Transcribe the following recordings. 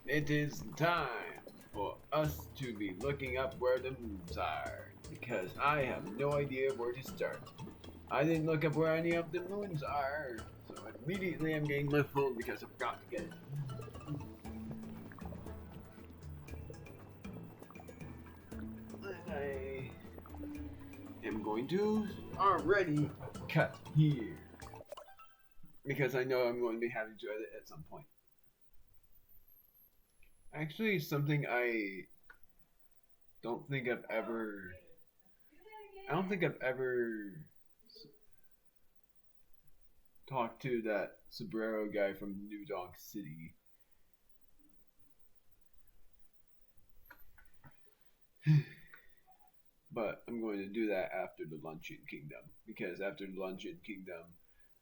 It is time for us to be looking up where the moons are, because I have no idea where to start. I didn't look up where any of the moons are, so immediately I'm getting my phone because I forgot to get it. I am going to already cut here, because I know I'm going to be having to edit at some point. Actually, something don't think I've ever I don't think I've ever talked to that sombrero guy from New Donk City. But I'm going to do that after the Luncheon Kingdom, because after the Luncheon Kingdom,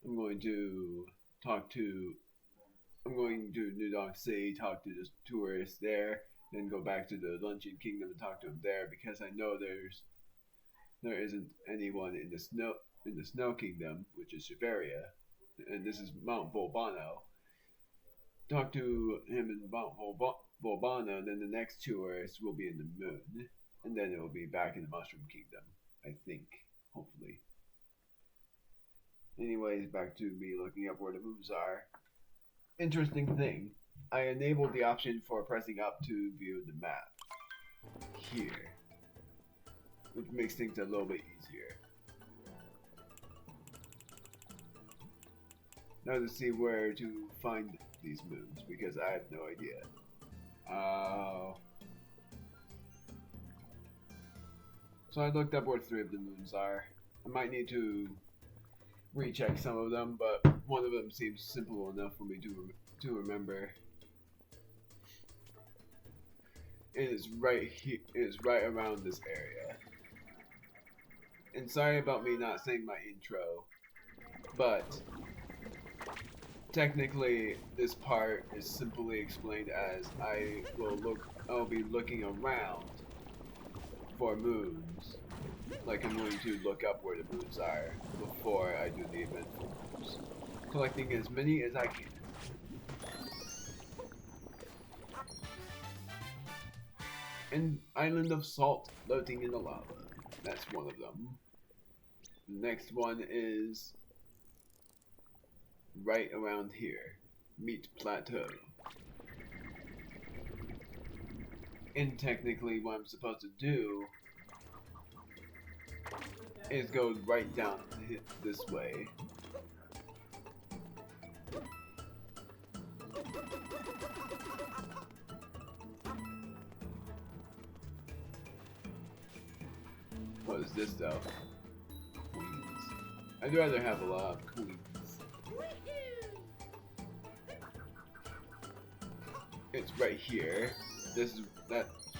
I'm going to talk to I'm going to New Donk City, talk to the tourists there, then go back to the Luncheon Kingdom and talk to them there, because I know there isn't anyone in the Snow Kingdom, which is Shiveria, and this is Mount Volbano. Talk to him in Mount Volbano, then the next tourist will be in the moon, and then it will be back in the Mushroom Kingdom, I think, hopefully. Anyways, back to me looking up where the moons are. Interesting thing, I enabled the option for pressing up to view the map here, which makes things a little bit easier. Now to see where to find these moons, because I have no idea. So I looked up where 3 of the moons are. I might need to recheck some of them, but one of them seems simple enough for me to remember. It is right here. It is right around this area. And sorry about me not saying my intro, but technically this part is simply explained as I'll be looking around for moons. Like I'm going to look up where the moons are before I do the eventful moons. Collecting as many as I can. An island of salt floating in the lava. That's one of them. The next one is right around here. Meat Plateau. And technically what I'm supposed to do is go right down this way. What is this though? Queens. I'd rather have a lot of queens. It's right here. That's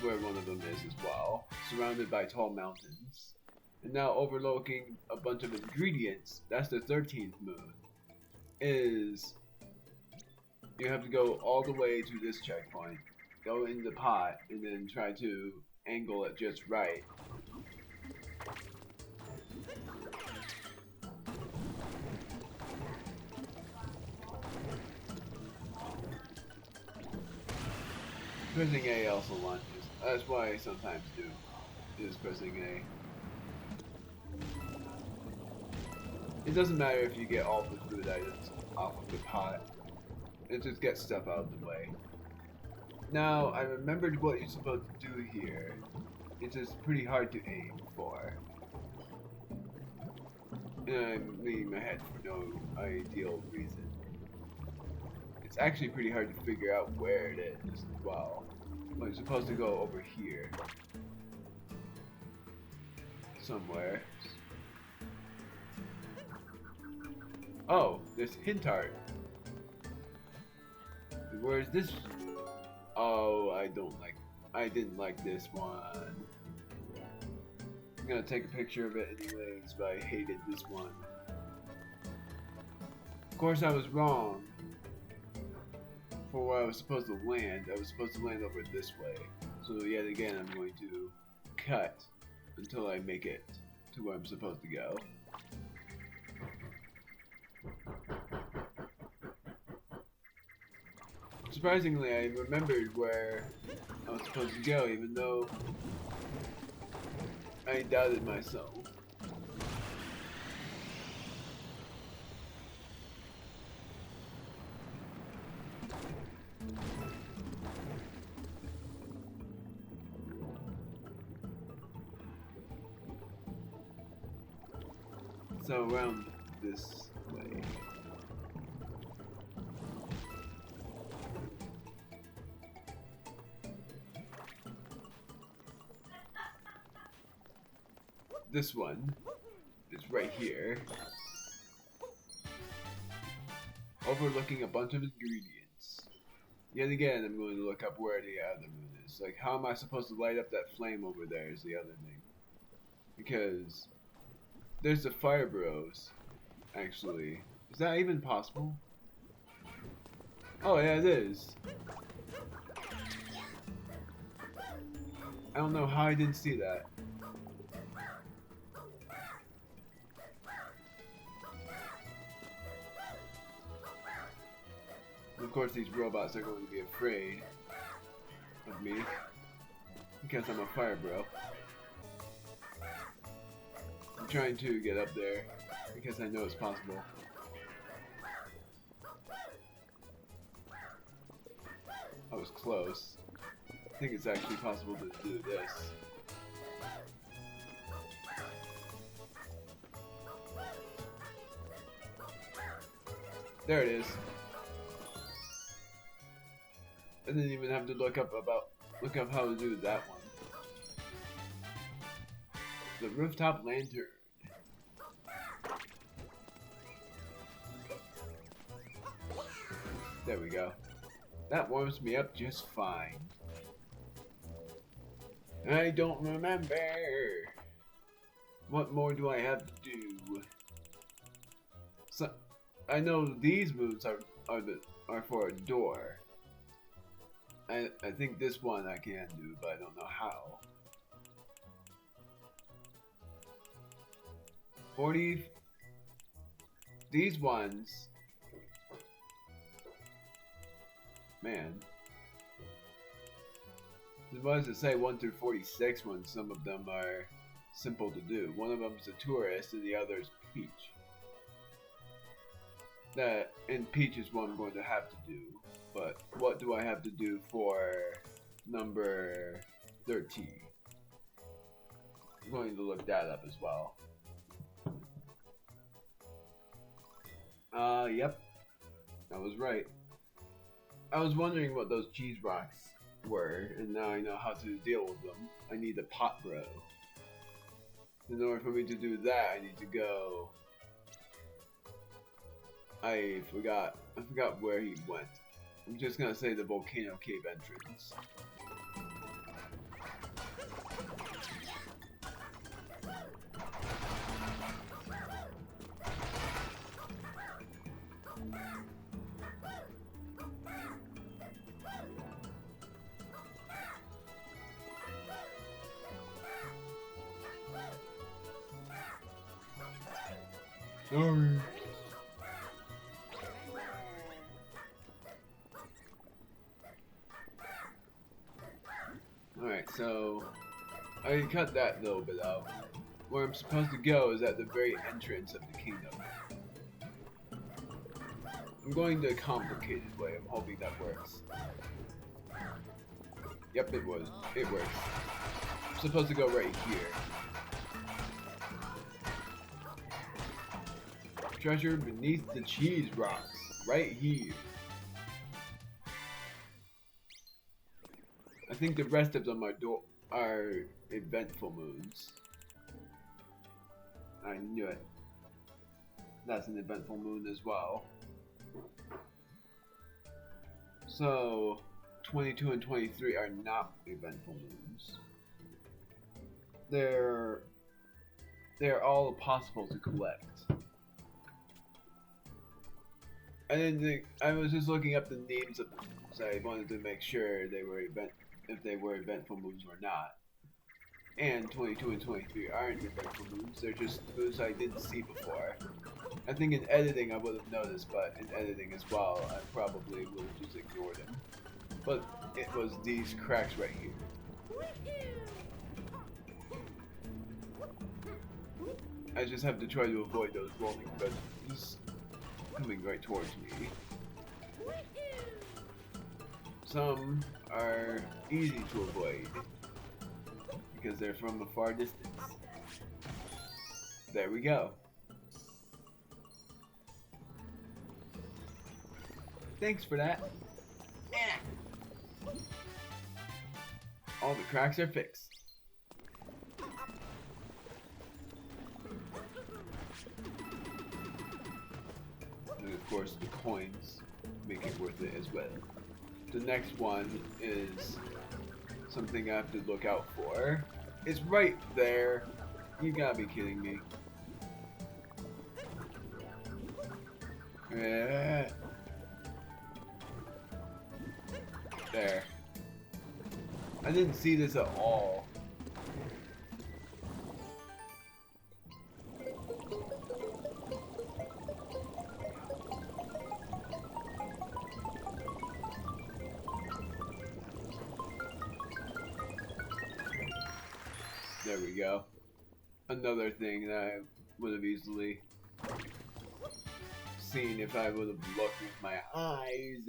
where one of them is as well. Surrounded by tall mountains. And now overlooking a bunch of ingredients, that's the 13th moon, is you have to go all the way to this checkpoint, go in the pot, and then try to angle it just right. Pressing A also launches. That's why I sometimes do, is pressing A. It doesn't matter if you get all the food items off of the pot. It just gets stuff out of the way. Now, I remembered what you're supposed to do here. It's just pretty hard to aim for. And I'm leaning my head for no ideal reason. It's actually pretty hard to figure out where it is as well. But you're supposed to go over here. Somewhere. Oh, there's hint art. Where's this? Oh, I didn't like this one. I'm gonna take a picture of it anyways, but I hated this one. Of course I was wrong. For where I was supposed to land, I was supposed to land over this way. So yet again, I'm going to cut until I make it to where I'm supposed to go. Surprisingly, I remembered where I was supposed to go, even though I doubted myself. So around this way. This one is right here, overlooking a bunch of ingredients. Yet again, I'm going to look up where the other moon is. Like, how am I supposed to light up that flame over there is the other thing. Because there's the fire bros, actually. Is that even possible? Oh yeah, it is. I don't know how I didn't see that. Of course, these robots are going to be afraid of me because I'm a fire bro. I'm trying to get up there because I know it's possible. I was close. I think it's actually possible to do this. There it is. I didn't even have to look up how to do that one. The rooftop lantern. There we go. That warms me up just fine. I don't remember. What more do I have to do? So, I know these moves are for a door. I think this one I can do, but I don't know how. 40. These ones. Man. What does it say 1 through 46 when some of them are simple to do? One of them is a tourist and the other is Peach. And Peach is what I'm going to have to do. But what do I have to do for number 13? I'm going to look that up as well. Yep. I was right. I was wondering what those cheese rocks were, and now I know how to deal with them. I need a pot bro. In order for me to do that, I need to go... I forgot where he went. I'm just gonna say the volcano cave entrance. Sorry. Alright, so I cut that little bit out. Where I'm supposed to go is at the very entrance of the kingdom. I'm going the complicated way. I'm hoping that works. Yep, it works. I'm supposed to go right here. Treasure beneath the cheese rocks. Right here. I think the rest of them are eventful moons. I knew it. That's an eventful moon as well. So, 22 and 23 are not eventful moons. They're all possible to collect. I didn't think, I was just looking up the names of them, so I wanted to make sure if they were eventful moons or not. And 22 and 23 aren't eventful moons, they're just moons I didn't see before. I think in editing I would have noticed, but in editing as well, I probably would have just ignored him. But it was these cracks right here. I just have to try to avoid those rolling buttons coming right towards me. Some are easy to avoid because they're from a far distance. There we go. Thanks for that. All the cracks are fixed. And of course the coins make it worth it as well. The next one is something I have to look out for. It's right there. You gotta be kidding me. There. I didn't see this at all. There we go. Another thing that I would have easily seen if I would have looked with my eyes.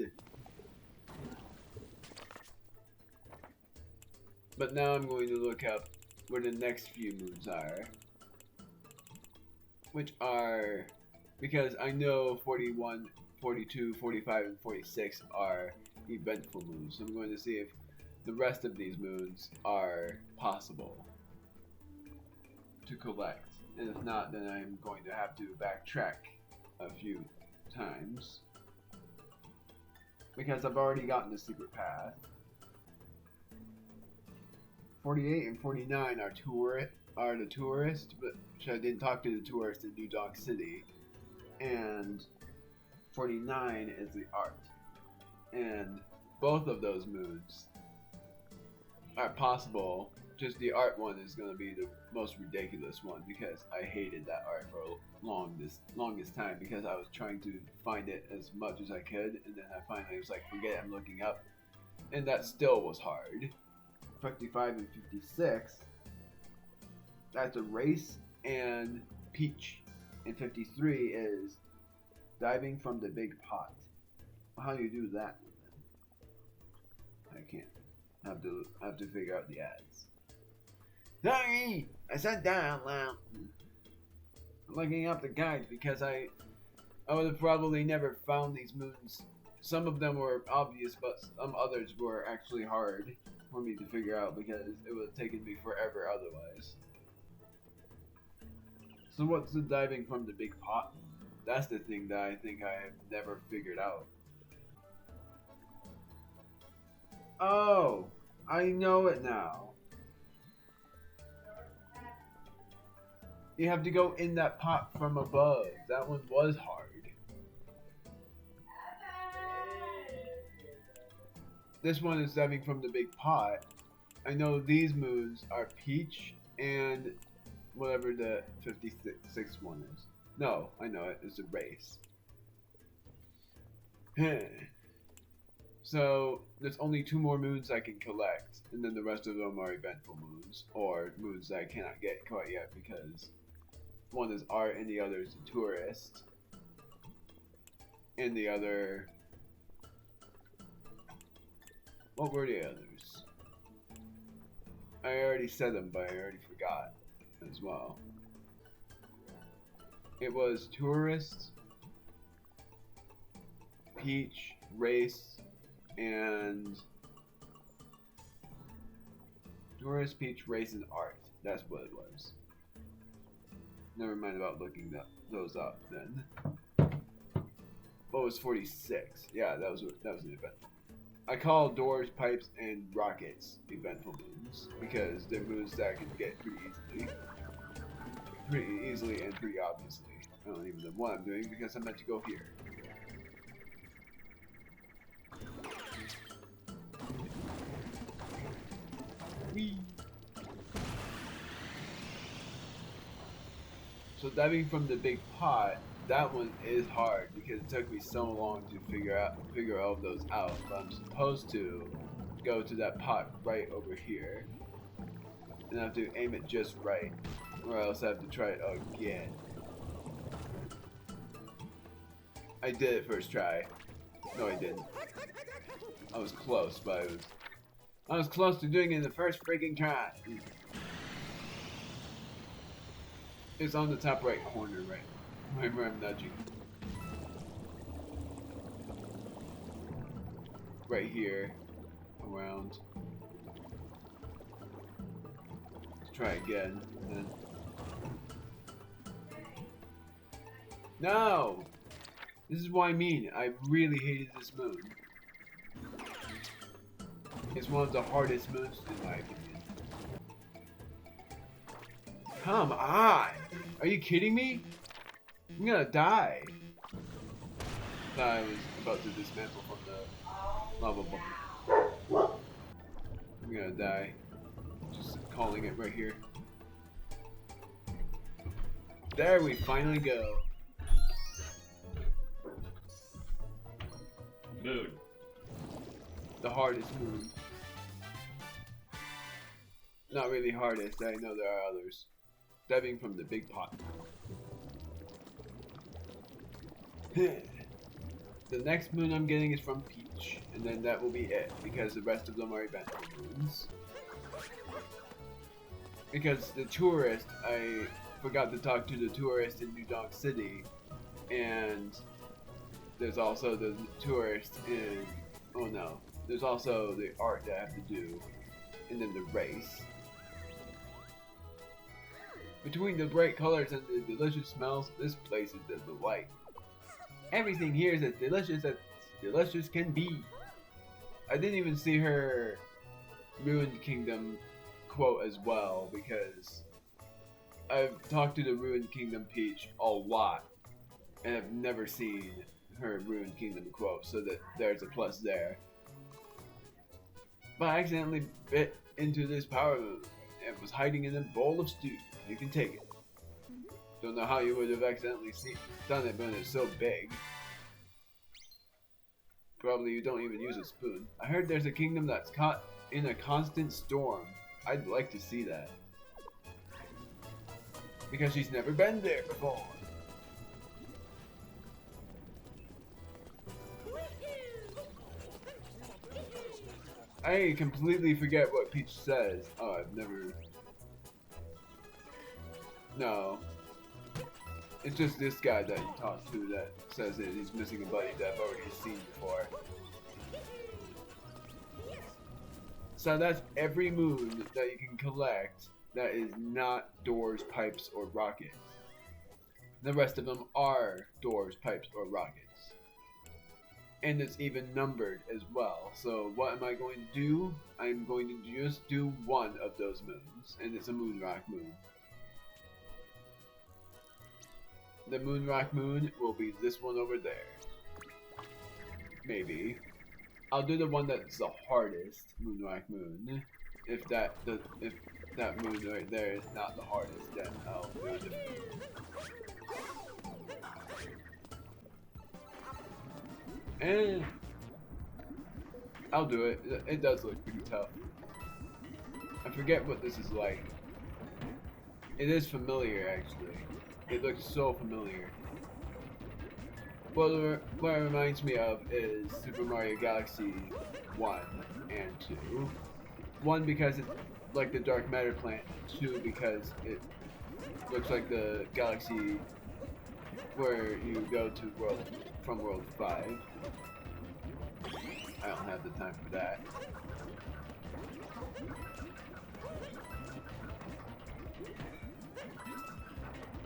But now I'm going to look up where the next few moves are. Which are, because I know 41, 42, 45, and 46 are eventful moves. So I'm going to see if the rest of these moves are possible to collect. And if not, then I'm going to have to backtrack a few times. Because I've already gotten the secret path. 48 and 49 are the tourists, but I didn't talk to the tourists in New Donk City. And 49 is the art. And both of those moves are possible. Just the art one is going to be the most ridiculous one because I hated that art for longest time because I was trying to find it as much as I could, and then I finally was like, forget it, I'm looking up. And that still was hard. 55 and 56, that's a race and peach. And 53 is diving from the big pot. How do you do that then? I can't. I have to figure out the ads. Sorry, I said that out loud. I'm looking up the guides because I would have probably never found these moons. Some of them were obvious, but some others were actually hard for me to figure out because it would have taken me forever otherwise. So what's the diving from the big pot? That's the thing that I think I have never figured out. Oh, I know it now. You have to go in that pot from above. That one was hard. This one is diving from the big pot. I know these moves are peach and whatever the 56 one is. No, I know it. It's a race. So there's only 2 more moons I can collect, and then the rest of them are eventful moons, or moons that I cannot get quite yet because one is art and the other is a tourist, and the other. What were the others? I already said them, but I already forgot as well. It was tourist, peach, race, and tourist, peach, race, and art. That's what it was. Never mind about looking those up then. What was 46? Yeah, that was an event. I call doors, pipes, and rockets eventful moons because they're moves that I can get pretty easily and pretty obviously. I don't even know what I'm doing because I'm meant to go here. Whee! So diving from the big pot that one is hard because it took me so long to figure all of those out. But I'm supposed to go to that pot right over here, and I have to aim it just right, or else I have to try it again. I did it first try. No, I didn't. I was close, but I was close to doing it in the first freaking try. It's on the top right corner, right where I'm nudging. Right here, around. Let's try again. And then... No! This is what I mean. I really hated this moon. It's one of the hardest moons in my opinion. Come on! Are you kidding me? I'm gonna die. Thought I was about to dismantle from the lava bubble. I'm gonna die. Just calling it right here. There we finally go. Moon. The hardest moon. Not really hardest, I know there are others. Diving from the big pot. The next moon I'm getting is from Peach, and then that will be it, because the rest of them are eventful moons. Because the tourist, I forgot to talk to the tourist in New Donk City, and there's also the tourist in, oh no, there's also the art that I have to do, and then the race. Between the bright colors and the delicious smells, this place is a delight. Everything here is as delicious can be. I didn't even see her Ruined Kingdom quote as well, because I've talked to the Ruined Kingdom Peach a lot, and I've never seen her Ruined Kingdom quote, so that there's a plus there. But I accidentally bit into this power moon, and was hiding in a bowl of stew. You can take it. Don't know how you would have accidentally done it, but it's so big. Probably you don't even use a spoon. I heard there's a kingdom that's caught in a constant storm. I'd like to see that. Because she's never been there before. I completely forget what Peach says. Oh, I've never... No. It's just this guy that you talk to that says that he's missing a buddy that I've already seen before. So that's every moon that you can collect that is not doors, pipes, or rockets. The rest of them are doors, pipes, or rockets. And it's even numbered as well. So what am I going to do? I'm going to just do one of those moons, and it's a moon rock moon. The moon rock moon will be this one over there. Maybe. I'll do the one that's the hardest moon rock moon. If that moon right there is not the hardest, then I'll do a different moon. And I'll do it. It does look pretty tough. I forget what this is like. It is familiar, actually. It looks so familiar. Well, what it reminds me of is Super Mario Galaxy 1 and 2. 1 because it's like the dark matter plant, 2 because it looks like the galaxy where you go to from World 5. I don't have the time for that.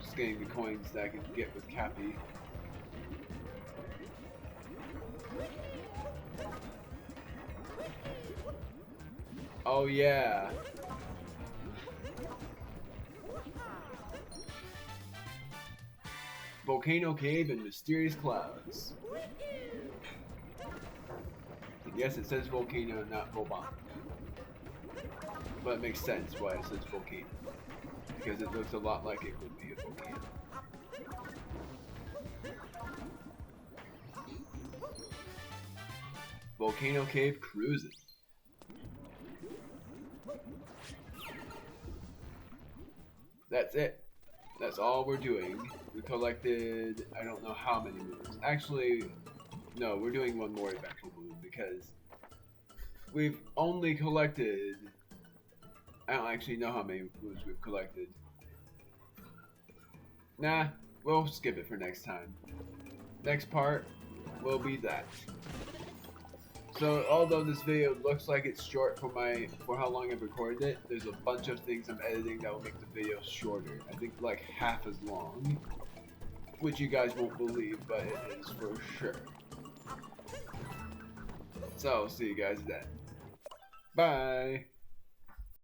Just getting the coins that I can get with Cappy. Oh yeah. Volcano Cave and Mysterious Clouds. And yes, it says volcano, not Volban. But it makes sense why it says volcano. Because it looks a lot like it would be a volcano. Volcano Cave cruising. That's it. That's all we're doing. We collected, I don't know how many moons. Actually, no, we're doing one more eventful moon because we've only collected, I don't actually know how many moons we've collected. Nah, we'll skip it for next time. Next part will be that. So although this video looks like it's short for how long I've recorded it, there's a bunch of things I'm editing that will make the video shorter. I think like half as long, which you guys won't believe, but it is for sure. So see you guys then. Bye.